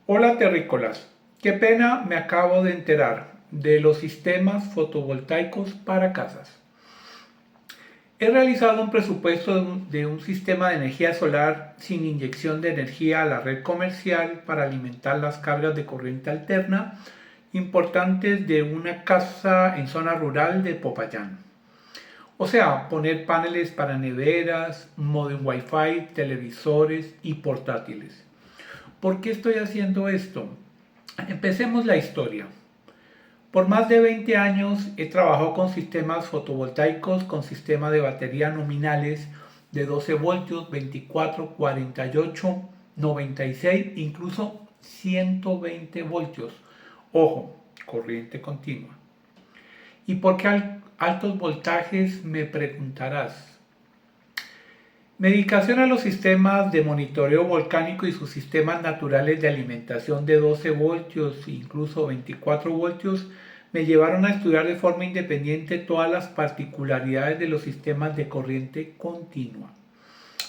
Hola terrícolas, qué pena me acabo de enterar de los sistemas fotovoltaicos para casas. He realizado un presupuesto de un sistema de energía solar sin inyección de energía a la red comercial para alimentar las cargas de corriente alterna importantes de una casa en zona rural de Popayán. O sea, poner paneles para neveras, modem Wi-Fi, televisores y portátiles. ¿Por qué estoy haciendo esto? Empecemos la historia. Por más de 20 años he trabajado con sistemas fotovoltaicos con sistema de batería nominales de 12 voltios, 24, 48, 96, incluso 120 voltios. Ojo, corriente continua. ¿Y por qué altos voltajes? Me preguntarás. Mi dedicación a los sistemas de monitoreo volcánico y sus sistemas naturales de alimentación de 12 voltios e incluso 24 voltios me llevaron a estudiar de forma independiente todas las particularidades de los sistemas de corriente continua.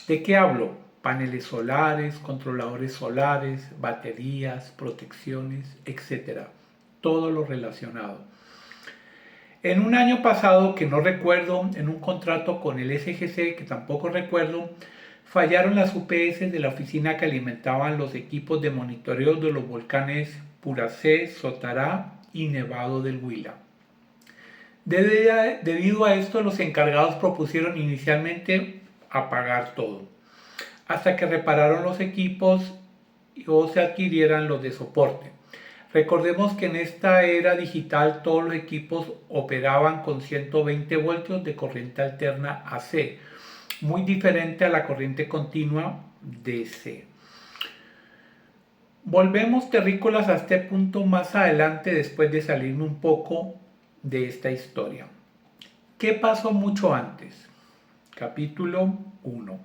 ¿De qué hablo? Paneles solares, controladores solares, baterías, protecciones, etcétera. Todo lo relacionado. En un año pasado, que no recuerdo, en un contrato con el SGC, que tampoco recuerdo, fallaron las UPS de la oficina que alimentaban los equipos de monitoreo de los volcanes Puracé, Sotará y Nevado del Huila. Debido a esto, los encargados propusieron inicialmente apagar todo, hasta que repararon los equipos o se adquirieran los de soporte. Recordemos que en esta era digital todos los equipos operaban con 120 voltios de corriente alterna AC, muy diferente a la corriente continua DC. Volvemos terrícolas a este punto más adelante después de salirme un poco de esta historia. ¿Qué pasó mucho antes? Capítulo 1.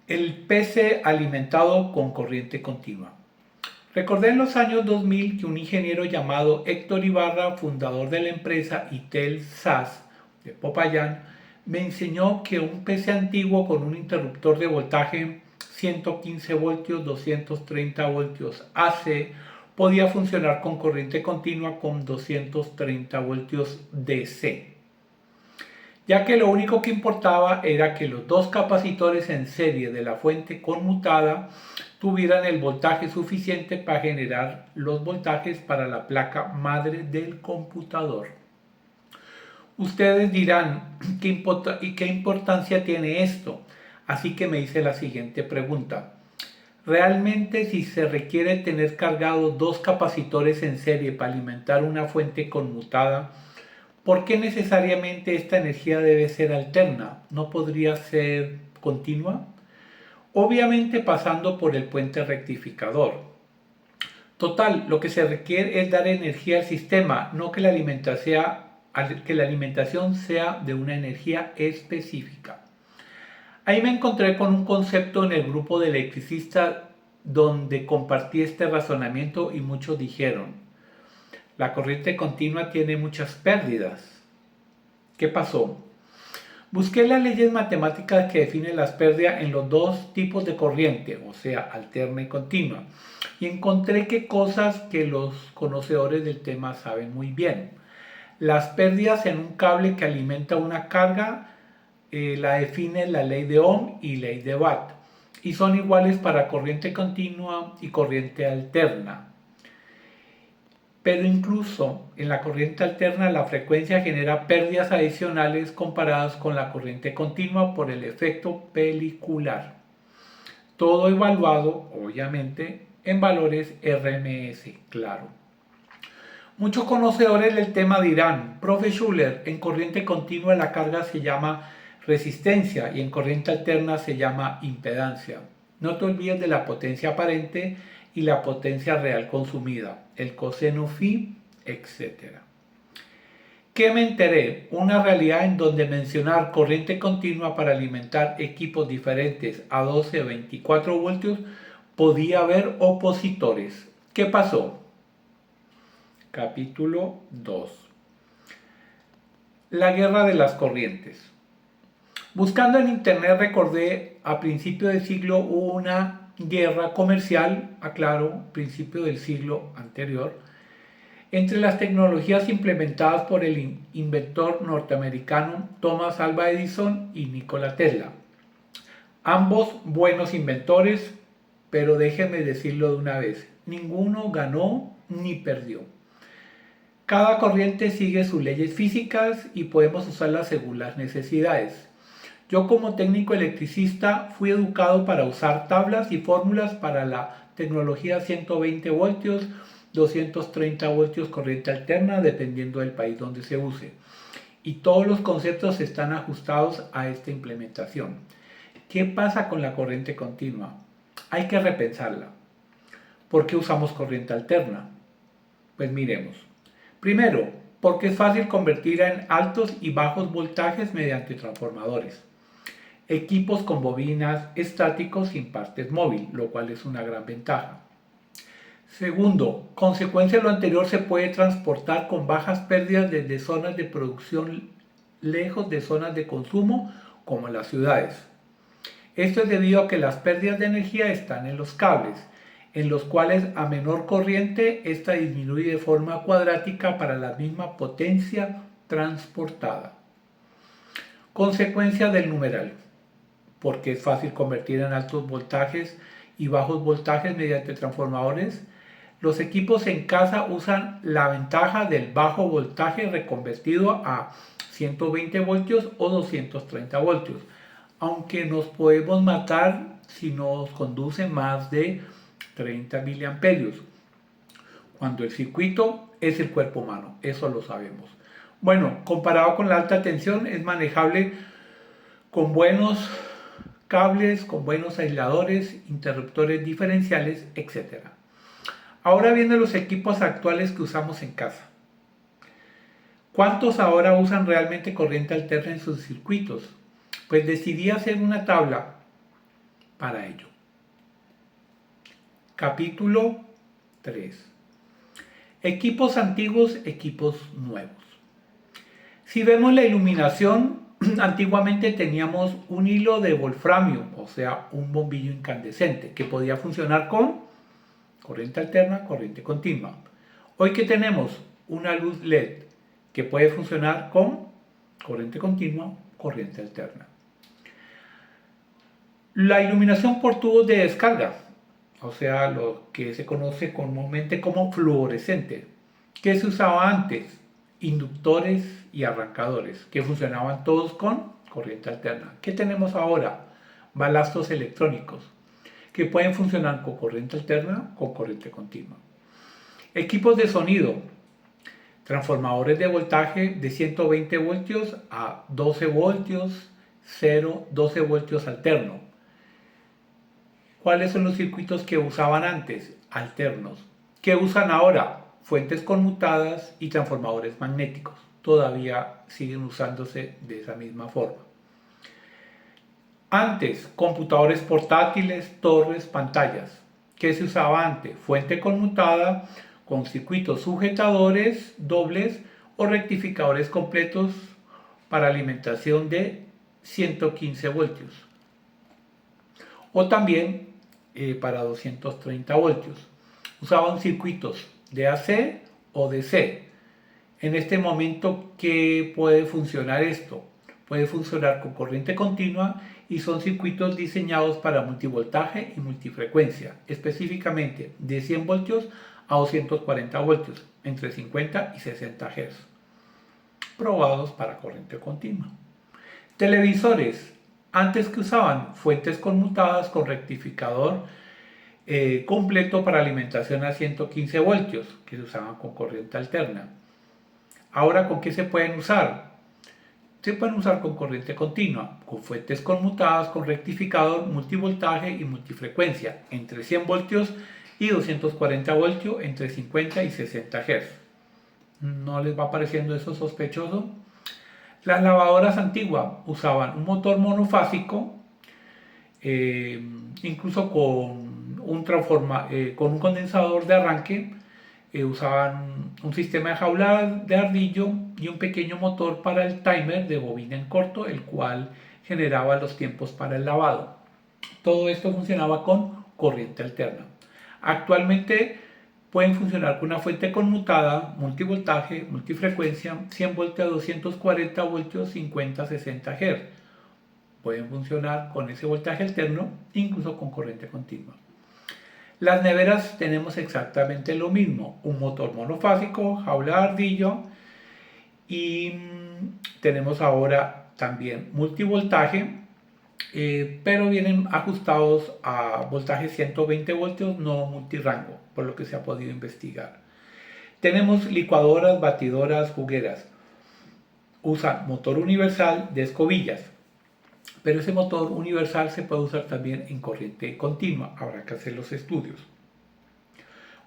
El PC alimentado con corriente continua. Recordé en los años 2000 que un ingeniero llamado Héctor Ibarra, fundador de la empresa Itel SAS de Popayán, me enseñó que un PC antiguo con un interruptor de voltaje 115 voltios, 230 voltios AC podía funcionar con corriente continua con 230 voltios DC, ya que lo único que importaba era que los dos capacitores en serie de la fuente conmutada tuvieran el voltaje suficiente para generar los voltajes para la placa madre del computador. Ustedes dirán, ¿qué importancia tiene esto? Así que me hice la siguiente pregunta. ¿Realmente si se requiere tener cargados dos capacitores en serie para alimentar una fuente conmutada, por qué necesariamente esta energía debe ser alterna? ¿No podría ser continua? Obviamente pasando por el puente rectificador. Total, lo que se requiere es dar energía al sistema, no que la alimentación sea de una energía específica. Ahí me encontré con un concepto en el grupo de electricistas donde compartí este razonamiento y muchos dijeron, la corriente continua tiene muchas pérdidas. ¿Qué pasó? Busqué las leyes matemáticas que definen las pérdidas en los dos tipos de corriente, o sea, alterna y continua, y encontré que cosas que los conocedores del tema saben muy bien. Las pérdidas en un cable que alimenta una carga la define la ley de Ohm y ley de Watt, y son iguales para corriente continua y corriente alterna. Pero incluso en la corriente alterna la frecuencia genera pérdidas adicionales comparadas con la corriente continua por el efecto pelicular. Todo evaluado, obviamente, en valores RMS, claro. Muchos conocedores del tema dirán, profe Schuller, en corriente continua la carga se llama resistencia y en corriente alterna se llama impedancia. No te olvides de la potencia aparente y la potencia real consumida, el coseno phi, etc. ¿Qué me enteré? Una realidad en donde mencionar corriente continua para alimentar equipos diferentes a 12 o 24 voltios podía haber opositores. ¿Qué pasó? Capítulo 2. La guerra de las corrientes. Buscando en internet recordé a principio del siglo hubo una guerra comercial, aclaro, principio del siglo anterior, entre las tecnologías implementadas por el inventor norteamericano Thomas Alva Edison y Nikola Tesla. Ambos buenos inventores, pero déjenme decirlo de una vez, ninguno ganó ni perdió. Cada corriente sigue sus leyes físicas y podemos usarlas según las necesidades. Yo como técnico electricista fui educado para usar tablas y fórmulas para la tecnología 120 voltios, 230 voltios corriente alterna, dependiendo del país donde se use. Y todos los conceptos están ajustados a esta implementación. ¿Qué pasa con la corriente continua? Hay que repensarla. ¿Por qué usamos corriente alterna? Pues miremos. Primero, porque es fácil convertir en altos y bajos voltajes mediante transformadores. Equipos con bobinas estáticos sin partes móvil, lo cual es una gran ventaja. Segundo, consecuencia de lo anterior, se puede transportar con bajas pérdidas desde zonas de producción lejos de zonas de consumo como las ciudades. Esto es debido a que las pérdidas de energía están en los cables, en los cuales a menor corriente esta disminuye de forma cuadrática para la misma potencia transportada. Consecuencia del numeral, porque es fácil convertir en altos voltajes y bajos voltajes mediante transformadores. Los equipos en casa usan la ventaja del bajo voltaje reconvertido a 120 voltios o 230 voltios, aunque nos podemos matar si nos conduce más de 30 miliamperios, cuando el circuito es el cuerpo humano, eso lo sabemos. Bueno, comparado con la alta tensión, es manejable con buenos cables, con buenos aisladores, interruptores diferenciales, etc. Ahora vienen los equipos actuales que usamos en casa. ¿Cuántos ahora usan realmente corriente alterna en sus circuitos? Pues decidí hacer una tabla para ello. Capítulo 3. Equipos antiguos, equipos nuevos. Si vemos la iluminación, antiguamente teníamos un hilo de wolframio, o sea, un bombillo incandescente, que podía funcionar con corriente alterna, corriente continua. Hoy que tenemos una luz LED que puede funcionar con corriente continua, corriente alterna. La iluminación por tubos de descarga, o sea, lo que se conoce comúnmente como fluorescente, que se usaba antes, inductores y arrancadores, que funcionaban todos con corriente alterna. ¿Qué tenemos ahora? Balastros electrónicos, que pueden funcionar con corriente alterna, con corriente continua. Equipos de sonido, transformadores de voltaje de 120 voltios a 12 voltios, 0, 12 voltios alterno. ¿Cuáles son los circuitos que usaban antes? Alternos. ¿Qué usan ahora? Fuentes conmutadas y transformadores magnéticos. Todavía siguen usándose de esa misma forma. Antes, computadores portátiles, torres, pantallas. ¿Qué se usaba antes? Fuente conmutada con circuitos sujetadores dobles o rectificadores completos para alimentación de 115 voltios. O también para 230 voltios. Usaban circuitos de AC o DC. En este momento, ¿qué puede funcionar esto? Puede funcionar con corriente continua y son circuitos diseñados para multivoltaje y multifrecuencia, específicamente de 100 voltios a 240 voltios, entre 50 y 60 Hz, probados para corriente continua. Televisores, antes que usaban fuentes conmutadas con rectificador completo para alimentación a 115 voltios, que se usaban con corriente alterna. Ahora, ¿con qué se pueden usar? Se pueden usar con corriente continua, con fuentes conmutadas con rectificador, multivoltaje y multifrecuencia, entre 100 voltios y 240 voltios, entre 50 y 60 Hz. ¿No les va pareciendo eso sospechoso? Las lavadoras antiguas usaban un motor monofásico, incluso con un condensador de arranque, usaban un sistema de jaula de ardillo y un pequeño motor para el timer de bobina en corto, el cual generaba los tiempos para el lavado. Todo esto funcionaba con corriente alterna. Actualmente pueden funcionar con una fuente conmutada, multivoltaje, multifrecuencia, 100 voltios a 240 voltios, 50 60 Hz. Pueden funcionar con ese voltaje alterno, incluso con corriente continua. Las neveras tenemos exactamente lo mismo, un motor monofásico, jaula de ardillo y tenemos ahora también multivoltaje, pero vienen ajustados a voltaje 120 voltios, no multirango, por lo que se ha podido investigar. Tenemos licuadoras, batidoras, jugueras. Usan motor universal de escobillas, pero ese motor universal se puede usar también en corriente continua, habrá que hacer los estudios.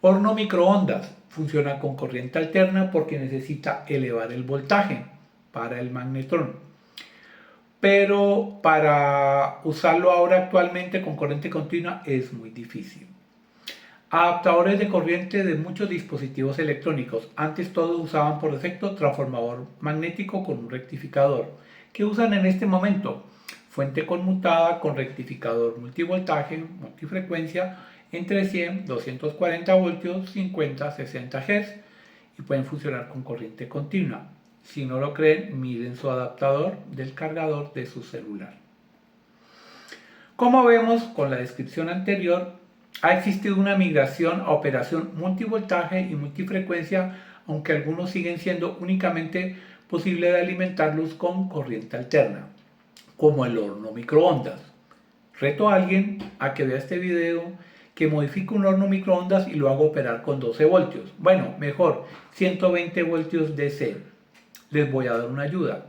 Horno microondas funciona con corriente alterna porque necesita elevar el voltaje para el magnetrón. Pero para usarlo ahora actualmente con corriente continua es muy difícil. Adaptadores de corriente de muchos dispositivos electrónicos. Antes todos usaban por defecto transformador magnético con un rectificador. ¿Qué usan en este momento? Fuente conmutada con rectificador multivoltaje, multifrecuencia entre 100, 240 voltios, 50, 60 Hz y pueden funcionar con corriente continua. Si no lo creen, miren su adaptador del cargador de su celular. Como vemos con la descripción anterior, ha existido una migración a operación multivoltaje y multifrecuencia, aunque algunos siguen siendo únicamente posible de alimentarlos con corriente alterna, como el horno microondas. Reto a alguien a que vea este video, que modifique un horno microondas y lo haga operar con 12 voltios. Bueno, mejor, 120 voltios DC. Les voy a dar una ayuda.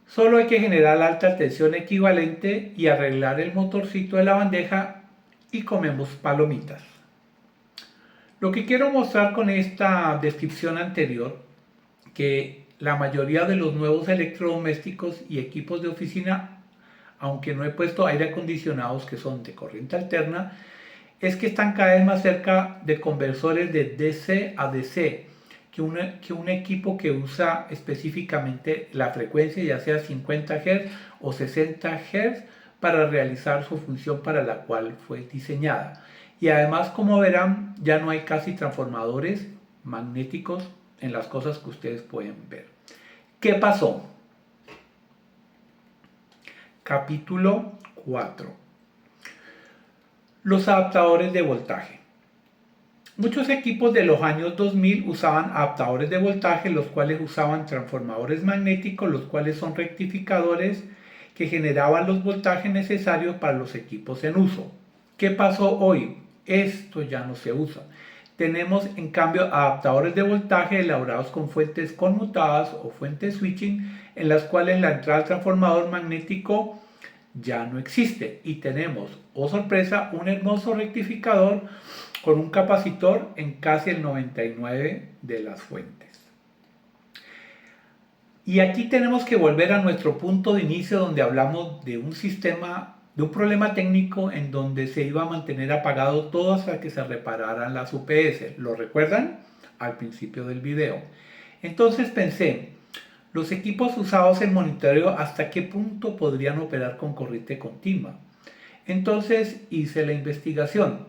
Solo hay que generar la alta tensión equivalente y arreglar el motorcito de la bandeja y comemos palomitas. Lo que quiero mostrar con esta descripción anterior, que la mayoría de los nuevos electrodomésticos y equipos de oficina, aunque no he puesto aire acondicionados que son de corriente alterna, es que están cada vez más cerca de conversores de DC a DC, que un equipo que usa específicamente la frecuencia, ya sea 50 Hz o 60 Hz, para realizar su función para la cual fue diseñada. Y además, como verán, ya no hay casi transformadores magnéticos en las cosas que ustedes pueden ver. ¿Qué pasó? Capítulo 4. Los adaptadores de voltaje. Muchos equipos de los años 2000 usaban adaptadores de voltaje, los cuales usaban transformadores magnéticos, los cuales son rectificadores que generaban los voltajes necesarios para los equipos en uso. ¿Qué pasó hoy? Esto ya no se usa. Tenemos en cambio adaptadores de voltaje elaborados con fuentes conmutadas o fuentes switching, en las cuales la entrada al transformador magnético ya no existe. Y tenemos, oh sorpresa, un hermoso rectificador con un capacitor en casi el 99% de las fuentes. Y aquí tenemos que volver a nuestro punto de inicio, donde hablamos de un sistema, de un problema técnico en donde se iba a mantener apagado todo hasta que se repararan las UPS. ¿Lo recuerdan? Al principio del video. Entonces pensé, los equipos usados en monitoreo, ¿hasta qué punto podrían operar con corriente continua? Entonces hice la investigación.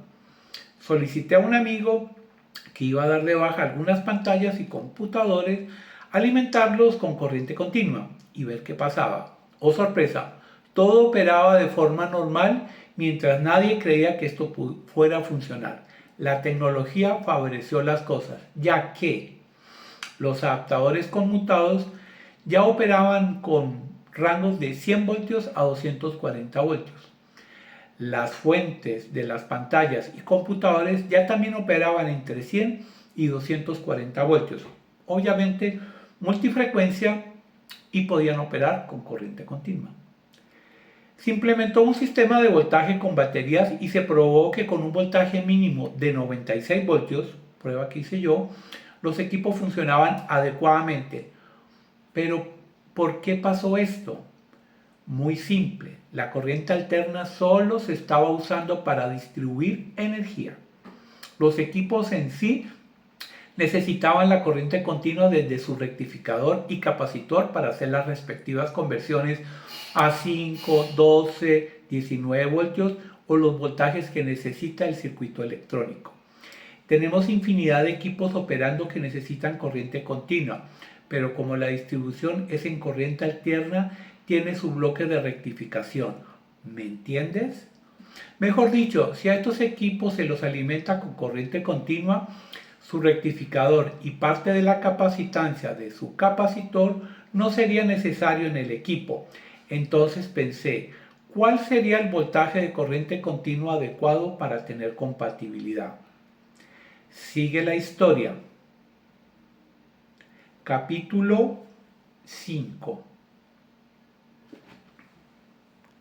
Solicité a un amigo que iba a dar de baja algunas pantallas y computadores, alimentarlos con corriente continua y ver qué pasaba. Oh sorpresa, todo operaba de forma normal mientras nadie creía que esto fuera a funcionar. La tecnología favoreció las cosas, ya que los adaptadores conmutados ya operaban con rangos de 100 voltios a 240 voltios. Las fuentes de las pantallas y computadores ya también operaban entre 100 y 240 voltios. Obviamente multifrecuencia y podían operar con corriente continua. Se implementó un sistema de voltaje con baterías y se probó que con un voltaje mínimo de 96 voltios, prueba que hice yo, los equipos funcionaban adecuadamente. Pero, ¿por qué pasó esto? Muy simple, la corriente alterna solo se estaba usando para distribuir energía. Los equipos en sí necesitaban la corriente continua desde su rectificador y capacitor para hacer las respectivas conversiones a 5, 12, 19 voltios o los voltajes que necesita el circuito electrónico. Tenemos infinidad de equipos operando que necesitan corriente continua, pero como la distribución es en corriente alterna, tiene su bloque de rectificación. ¿Me entiendes? Mejor dicho, si a estos equipos se los alimenta con corriente continua, su rectificador y parte de la capacitancia de su capacitor no sería necesario en el equipo. Entonces pensé, ¿cuál sería el voltaje de corriente continua adecuado para tener compatibilidad? Sigue la historia. Capítulo 5.